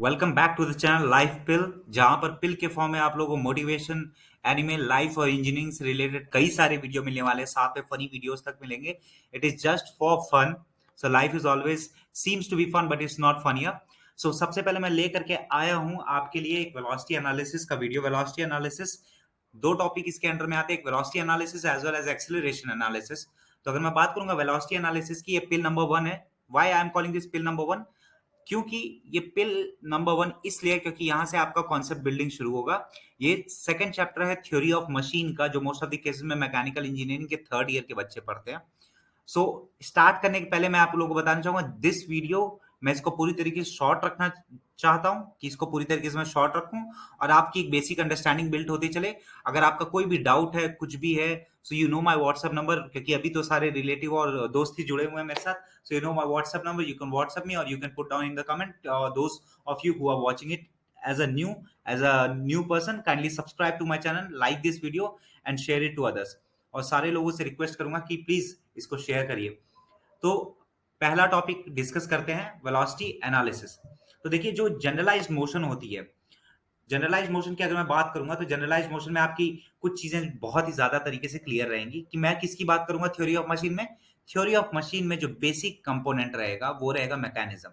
Welcome back to the channel life pill, जहां पर pill के फॉर्म में आप लोगों को मोटिवेशन, एनिमे, लाइफ और इंजीनियरिंग से रिलेटेड कई सारे वीडियो मिलने वाले हैं। साथ में फनी वीडियोस तक मिलेंगे। It is just for fun. So life is always seems to be fun but it's not funnier. So सबसे पहले मैं लेकर के आया हूं आपके लिए एक वेलोसिटी एनालिसिस का वीडियो। वेलोसिटी एनालिसिस दो टॉपिक इसके अंडर में आते हैं, एक velocity analysis as well as acceleration analysis. तो अगर मैं बात करूंगा वेलोसिटी एनालिसिस की, ये पिल नंबर 1 है। Why I am calling this pill number 1? क्योंकि ये पिल नंबर 1 इसलिए क्योंकि यहां से आपका कॉन्सेप्ट बिल्डिंग शुरू होगा। ये सेकंड चैप्टर है थ्योरी ऑफ मशीन का, जो मोस्ट ऑफ द केसेस में मैकेनिकल इंजीनियरिंग के थर्ड ईयर के बच्चे पढ़ते हैं। सो स्टार्ट करने के पहले मैं आप लोगों को बताना चाहूंगा, दिस वीडियो मैं इसको पूरी तरीके से शॉर्ट रखना चाहता हूं कि इसको पूरी तरीके से मैं शॉर्ट रखूं और आपकी एक बेसिक अंडरस्टैंडिंग बिल्ड होती चले। अगर आपका कोई भी डाउट है, कुछ भी है, सो you know my WhatsApp number, क्योंकि अभी तो सारे रिलेटिव और दोस्त ही जुड़े हुए हैं मेरे साथ। So you know my WhatsApp number, you can WhatsApp me और you can put down in the comment. Those of you who are watching it as a new person, kindly subscribe to my channel, like this video and share it to others। और सारे लोगों से request करूंगा कि please इसको share करिए। तो पहला टॉपिक डिस्कस करते हैं, वेलोसिटी एनालिसिस। तो देखिए, जो जनरलाइज्ड मोशन होती है, जनरलाइज्ड मोशन की अगर मैं बात करूंगा तो जनरलाइज्ड मोशन में आपकी कुछ चीजें बहुत ही ज्यादा तरीके से क्लियर रहेंगी। कि मैं किसकी बात करूंगा थ्योरी ऑफ मशीन में? थ्योरी ऑफ मशीन में जो बेसिक कंपोनेंट रहेगा वो रहेगा मैकेनिज्म।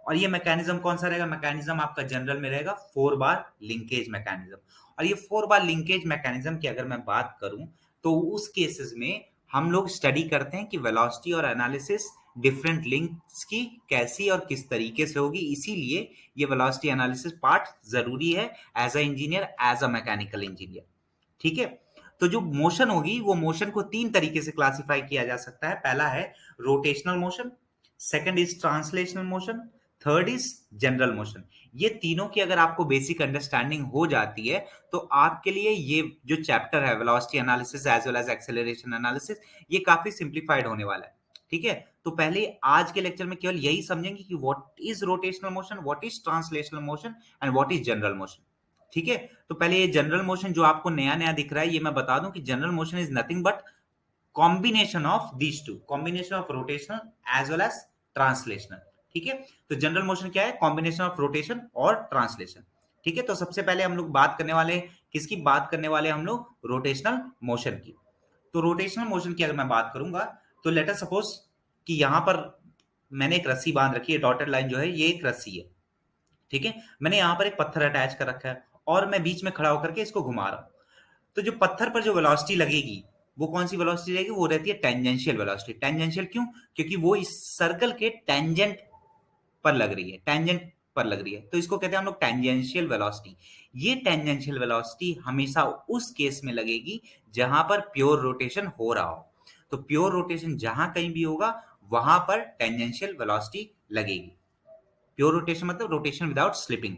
और ये मैकेनिज्म कौन सा रहेगा? मैकेनिज्म आपका जनरल में रहेगा 4 बार लिंकेज मैकेनिज्म। और ये 4 बार लिंकेज मैकेनिज्म की अगर मैं बात करूं तो उस केसेस में हम लोग स्टडी करते हैं कि वेलोसिटी और एनालिसिस डिफरेंट लिंक्स की कैसी और किस तरीके से होगी। इसीलिए ये वेलोसिटी एनालिसिस पार्ट जरूरी है as a engineer, as a mechanical engineer. ठीक है। तो जो मोशन होगी वो मोशन को 3 तरीके से क्लासिफाई किया जा सकता है। पहला है rotational motion, second is translational motion, third is general motion. ये तीनों की अगर आपको बेसिक अंडरस्टैंडिंग हो जाती है तो आपके लिए ये जो चैप्टर है velocity analysis as well as acceleration analysis, ये काफी सिंप्लीफाइड होने वाला है। ठीक है। तो पहले आज के लेक्चर में केवल यही समझेंगे कि what is rotational motion, what is translational motion and what is general motion. ठीक है। तो पहले ये जनरल मोशन जो आपको नया नया दिख रहा है, ये मैं बता दूं कि general motion is nothing but combination of these two, combination of rotational as well as translational. ठीक है। तो जनरल मोशन क्या है? कॉम्बिनेशन ऑफ रोटेशन और ट्रांसलेशन। ठीक है। तो सबसे पहले हम लोग बात करने वाले किसकी? बात करने वाले हम लोग रोटेशनल मोशन की। तो रोटेशनल मोशन की अगर मैं बात करूंगा तो लेट अस सपोज कि यहां पर मैंने एक रस्सी बांध रखी है, डॉटेड लाइन जो है ये एक रस्सी है। ठीक है। मैंने यहां पर एक पत्थर अटैच कर रखा है और मैं बीच में खड़ा होकर के इसको घुमा रहा हूं। तो जो पत्थर पर जो वेलोसिटी लगेगी वो कौन सी वेलोसिटी रहेगी? वो रहती है टेंजेंशियल वेलोसिटी। टेंजेंशियल क्यों? क्योंकि वो इस सर्कल के टेंजेंट पर लग रही है, टेंजेंट पर लग रही है, तो इसको कहते हैं हम लोग टेंजेंशियल वेलोसिटी। ये टेंजेंशियल वेलोसिटी हमेशा उस केस में लगेगी जहां पर प्योर रोटेशन हो रहा हो। तो प्योर रोटेशन जहां कहीं भी होगा वहां पर टेंजेंशियल वेलोसिटी लगेगी। प्योर रोटेशन मतलब रोटेशन विदाउट स्लिपिंग।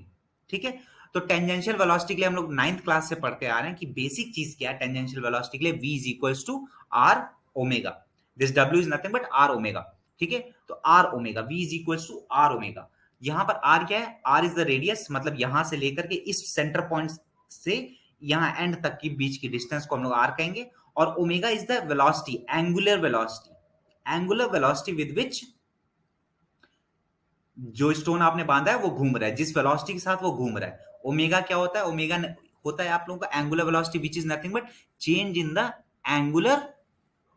ठीक है। तो टेंजेंशियल वेलोसिटी के लिए हम लोग 9th क्लास से पढ़ते आ रहे हैं कि बेसिक चीज क्या है टेंजेंशियल वेलोसिटी के लिए? v is equals to r omega. This w is nothing but r omega. ठीक है। तो r omega, v is equals to r omega. यहां पर आर क्या है? आर इज द रेडियस, मतलब यहां से लेकर के इस सेंटर पॉइंट से यहां एंड तक की बीच की डिस्टेंस को हम लोग आर कहेंगे। और omega is the velocity, angular velocity, angular velocity with which जो स्टोन आपने बांधा है वो घूम रहा है, जिस वेलोसिटी के साथ वो घूम रहा है। ओमेगा क्या होता है? ओमेगा होता है आप लोगों का angular velocity which is nothing but change in the angular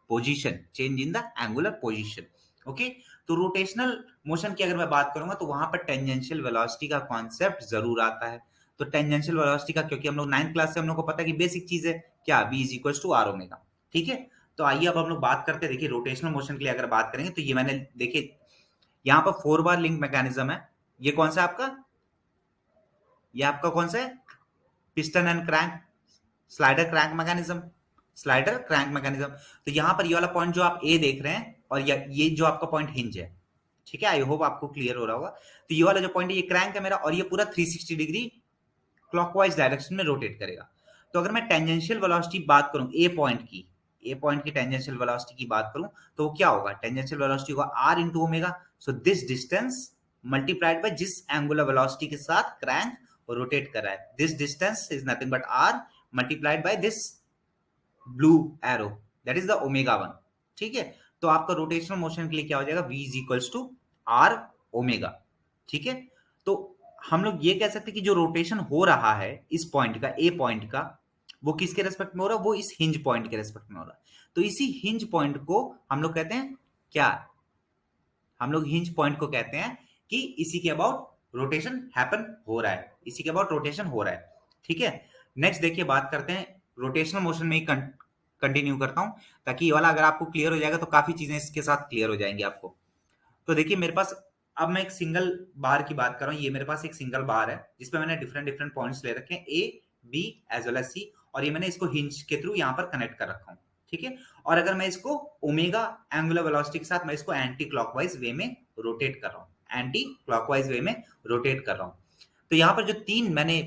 position, change in the angular position. Okay. तो रोटेशनल मोशन की अगर मैं बात करूंगा तो वहां पर टेंजेंशियल वेलोसिटी का कॉन्सेप्ट जरूर आता है। तो टेंजेंशियल वेलोसिटी का, क्योंकि हम लोग 9th क्लास से हम लोग को पता है कि बेसिक चीज है क्या? v is equal to r omega. ठीक है। तो आइए अब हम लोग बात करते हैं। देखिए, रोटेशनल मोशन के लिए अगर बात करेंगे तो ये मैंने देखिए यहां पर 4 बार लिंक मैकेनिज्म है। ये कौन सा आपका? ये आपका कौन सा है? Piston and crank, slider crank mechanism, slider crank mechanism. तो यहां पर ये वाला पॉइंट जो आप ए देख रहे हैं और ये जो आपका पॉइंट हिंज है। ठीक है। आई होप आपको क्लियर हो रहा होगा। तो ये वाला जो पॉइंट है ये क्रैंक है मेरा और ये पूरा 360 डिग्री क्लॉकवाइज डायरेक्शन में रोटेट करेगा। तो अगर मैं टेंजेंशियल वेलोसिटी बात करूं ए पॉइंट की, ए पॉइंट की टेंजेंशियल वेलोसिटी की बात करूं तो वो क्या होगा? टेंजेंशियल वेलोसिटी होगा r into omega. So this distance multiplied by जिस एंगुलर वेलोसिटी के साथ क्रैंक रोटेट कर रहा है, this distance is nothing but r multiplied by this blue arrow, that is the omega 1। ठीक है। तो आपका रोटेशनल मोशन के लिए क्या हो जाएगा? v is equals to r omega. ठीक है। तो हम लोग ये कह सकते हैं कि जो रोटेशन हो रहा है इस पॉइंट का, ए पॉइंट का, वो किसके रेस्पेक्ट में हो रहा है? वो इस हिंज पॉइंट के रेस्पेक्ट में हो रहा है। तो इसी हिंज पॉइंट को हम लोग कहते हैं क्या? हम लोग हिंज पॉइंट को कहते हैं कि इसी के अबाउट रोटेशन हैपन हो रहा है, इसी के अबाउट रोटेशन हो रहा है। ठीक है, नेक्स्ट देखिए, बात करते हैं रोटेशनल मोशन में ही कंटिन्यू करता हूं, ताकि ये वाला अगर आपको क्लियर हो जाएगा तो काफी चीजें इसके साथ क्लियर हो जाएंगी आपको। तो देखिए मेरे पास, अब मैं एक सिंगल बार की बात कर रहा हूँ। ये मेरे पास एक सिंगल बार है जिसपे मैंने डिफरेंट डिफरेंट पॉइंट्स ले रखे हैं, A B as well as C, और ये मैंने इसको हिंज के थ्रू यहाँ पर कनेक्ट कर रखा हूँ। ठीक है, और अगर मैं इसको ओमेगा एंगुलर वेलोसिटी के साथ मैं इसको एंटी क्लॉकवाइज वे में रोटेट कर रहा हूँ, एंटी क्लॉकवाइज वे में रोटेट कर रहा हूँ। तो यहाँ पर जो तीन मैंने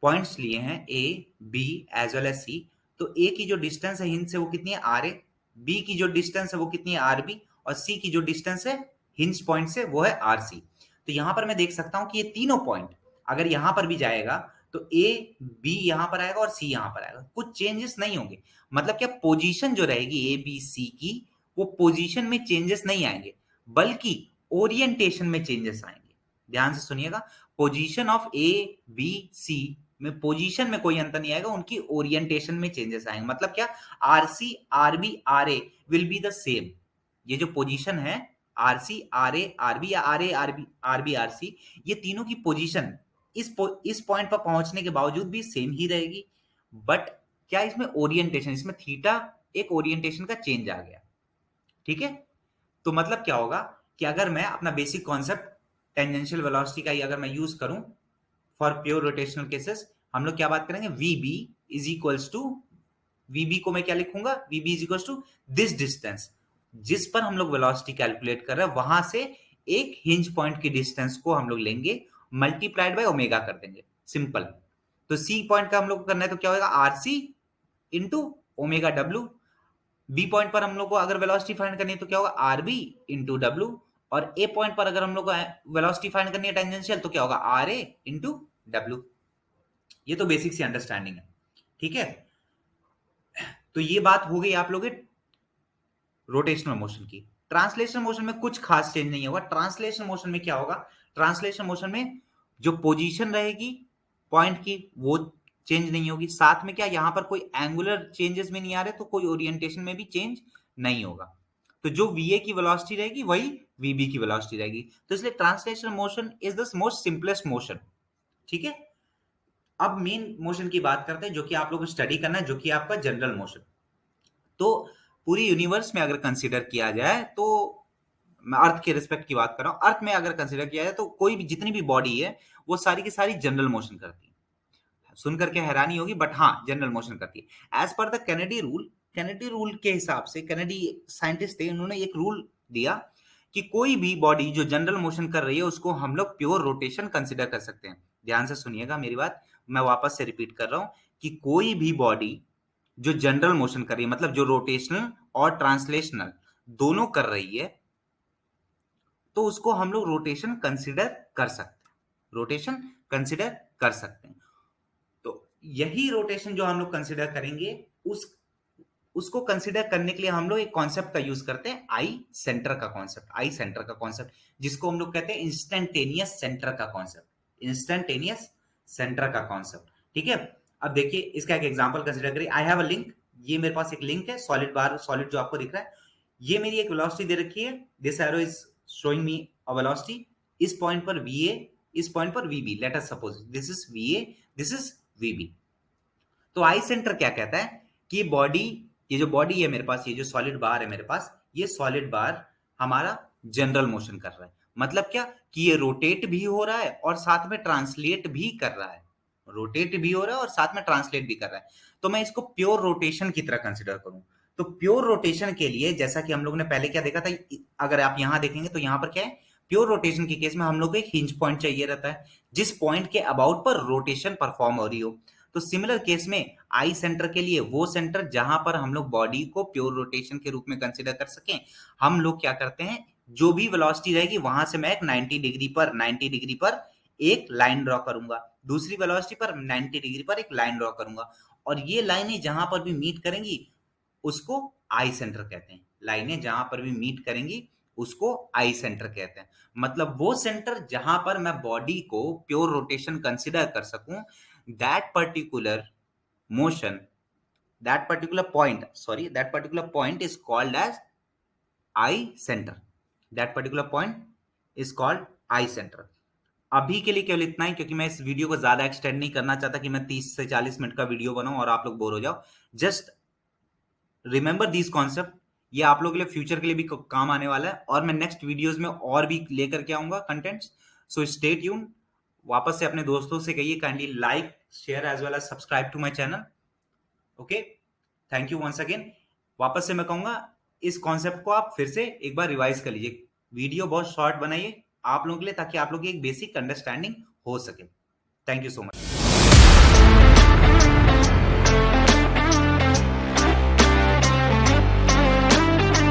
पॉइंट्स लिए हैं, A B as well as C, तो ए की जो डिस्टेंस है हिंज से वो कितनी है? R A. बी की जो डिस्टेंस है वो कितनी है? R B. और सी की जो डिस्टेंस है हिंज पॉइंट से वो है आर सी। तो यहां पर मैं देख सकता हूं कि ये तीनों पॉइंट अगर यहां पर भी जाएगा तो ए बी यहां पर आएगा और सी यहां पर आएगा, कुछ चेंजेस नहीं होंगे। मतलब क्या, पोजीशन जो रहेगी ए बी सी की, वो पोजीशन में चेंजेस नहीं आएंगे, बल्कि ओरिएंटेशन में चेंजेस आएंगे। ध्यान से सुनिएगा, position of A B C में पोजीशन में कोई अंतर नहीं आएगा, उनकी ओरिएंटेशन में चेंजेस आएंगे। मतलब क्या, R C R B R A will be the same. ये जो पोजीशन है R C R A R B या R A R B R C, ये तीनों की पोजीशन इस पॉइंट पर पहुंचने के बावजूद भी सेम ही रहेगी। बट क्या, इसमें ओरिएंटेशन, इसमें थीटा एक ओरिएंटेशन का चेंज आ गया। ठीक है, तो मतलब क्या होगा कि अगर मैं अपना बेसिक कॉन्सेप्ट टेंजेंशियल वेलोसिटी का ही अगर मैं यूज करूं फॉर प्योर रोटेशनल केसेस, हम लोग क्या बात करेंगे? V B is equals to, VB को मैं क्या लिखूंगा? VB is equals to this distance, जिस पर हम लोग वेलोसिटी कैलकुलेट कर रहे हैं वहां से एक हिंज पॉइंट की डिस्टेंस को हम लोग लेंगे, मल्टीप्लाइड बाय ओमेगा कर देंगे, सिंपल। तो सी पॉइंट का हम लोग को करना है तो क्या होगा? आर सी इंटू ओमेगा डब्ल्यू। बी पॉइंट पर हम लोग को अगर वेलोसिटी फाइंड करनी है तो क्या होगा? आर बी इंटू डब्ल्यू। और ए पॉइंट पर अगर हम लोग को वेलोसिटी फाइंड करनी है टेंजेंशियल, तो क्या होगा? आर ए इंटू डब्ल्यू। ये तो बेसिक सी अंडरस्टैंडिंग है। ठीक है, तो ये बात हो गई आप लोग रोटेशनल मोशन की। ट्रांसलेशनल मोशन में कुछ खास चेंज नहीं होगा। ट्रांसलेशनल मोशन में क्या होगा? ट्रांसलेशनल मोशन में जो पोजीशन रहेगी पॉइंट की वो चेंज नहीं होगी, साथ में क्या, यहां पर कोई एंगुलर चेंजेस में नहीं आ रहे, तो कोई ओरिएंटेशन में भी चेंज नहीं होगा। तो जो वीए की वेलोसिटी रहेगी वही वीबी की वेलोसिटी रहेगी। तो इसलिए translational motion is the most simplest motion. ठीक है, अब मेन मोशन की बात करते हैं जो कि आप लोग को स्टडी करना है, जो कि आपका जनरल मोशन। तो पूरी यूनिवर्स में अगर कंसीडर किया जाए तो, मैं अर्थ के रिस्पेक्ट की बात कर रहा हूं, अर्थ में अगर कंसीडर किया जाए तो कोई भी, जितनी भी बॉडी है वो सारी की सारी जनरल मोशन करती है। सुन करके हैरानी होगी, बट हाँ, जनरल मोशन करती है। As per the Kennedy rule, Kennedy rule के हिसाब से, कैनेडी साइंटिस्ट थे, उन्होंने एक रूल दिया कि कोई भी बॉडी जो जनरल मोशन कर रही है उसको हम लोग प्योर रोटेशन कंसिडर कर सकते हैं। ध्यान से सुनिएगा मेरी बात, मैं वापस से रिपीट कर रहा हूं कि कोई भी बॉडी जो जनरल मोशन कर रही है, मतलब जो रोटेशनल और ट्रांसलेशनल दोनों कर रही है, तो उसको हम लोग रोटेशन कंसिडर कर सकते हैं, रोटेशन कंसिडर कर सकते हैं। तो यही रोटेशन जो हम लोग कंसिडर करेंगे, उसको कंसिडर करने के लिए हम लोग एक कॉन्सेप्ट का यूज करते हैं, आई सेंटर का कॉन्सेप्ट। आई सेंटर का कॉन्सेप्ट, जिसको हम लोग कहते हैं इंस्टेंटेनियस सेंटर का कॉन्सेप्ट, इंस्टेंटेनियस सेंटर का कॉन्सेप्ट। ठीक है, अब देखिए इसका एक एग्जांपल कंसिडर करिए। आई हैव अ लिंक, ये मेरे पास एक लिंक है, सॉलिड बार, सॉलिड जो आपको दिख रहा है, ये मेरी एक वेलोसिटी दे रखी है। This arrow is showing me a velocity. इस पॉइंट पर वीए, इस पॉइंट पर VB, let us suppose this is VA, this is VB. तो आई सेंटर क्या कहता है कि बॉडी, ये जो बॉडी है मेरे पास, ये जो सॉलिड बार है मेरे पास, ये सॉलिड बार हमारा जनरल मोशन कर रहा है। मतलब क्या कि ये रोटेट भी हो रहा है और साथ में ट्रांसलेट भी कर रहा है, रोटेट भी हो रहा है और साथ में ट्रांसलेट भी कर रहा है। तो मैं इसको प्योर रोटेशन की तरह कंसिडर करूं। तो प्योर रोटेशन के लिए, जैसा कि हम लोग ने पहले क्या देखा था, अगर आप यहां देखेंगे तो यहां पर क्या है, प्योर रोटेशन के केस में हम लोग को एक हिंज पॉइंट चाहिए रहता है जिस पॉइंट के अबाउट पर रोटेशन परफॉर्म हो रही हो। तो सिमिलर केस में आई सेंटर के लिए वो सेंटर जहां पर हम लोग बॉडी को प्योर रोटेशन के रूप में कंसिडर कर सकें, हम लोग क्या करते हैं, जो भी वेलोसिटी रहेगी वहां से मैं एक 90 डिग्री पर एक लाइन ड्रॉ करूंगा, दूसरी वेलोसिटी पर 90 डिग्री पर एक लाइन ड्रॉ करूंगा, और ये लाइनें जहां पर भी मीट करेंगी उसको आई सेंटर कहते हैं। लाइनें जहां पर भी मीट करेंगी उसको आई सेंटर कहते हैं। मतलब वो सेंटर जहां पर मैं बॉडी को प्योर रोटेशन कंसिडर कर सकूं, that particular motion, that particular point is called as eye center. That particular point is called eye center. अभी के लिए केवल इतना ही, क्योंकि मैं इस वीडियो को ज्यादा एक्सटेंड नहीं करना चाहता कि मैं 30 से 40 मिनट का वीडियो बनाऊं और आप लोग बोर हो जाओ। जस्ट रिमेंबर दिस कॉन्सेप्ट, ये आप लोगों के लिए फ्यूचर के लिए भी काम आने वाला है, और मैं नेक्स्ट वीडियोस में और भी लेकर के आऊंगा कंटेंट्स। So stay tune. वापस से अपने दोस्तों से कहिए kindly like, share as well as subscribe to my channel. Okay, thank you once again. वापस से मैं कहूंगा इस कॉन्सेप्ट को आप फिर से एक बार रिवाइज कर लीजिए। वीडियो बहुत शॉर्ट बनाइए आप लोगों के लिए, ताकि आप लोगों की एक बेसिक अंडरस्टैंडिंग हो सके। Thank you so much.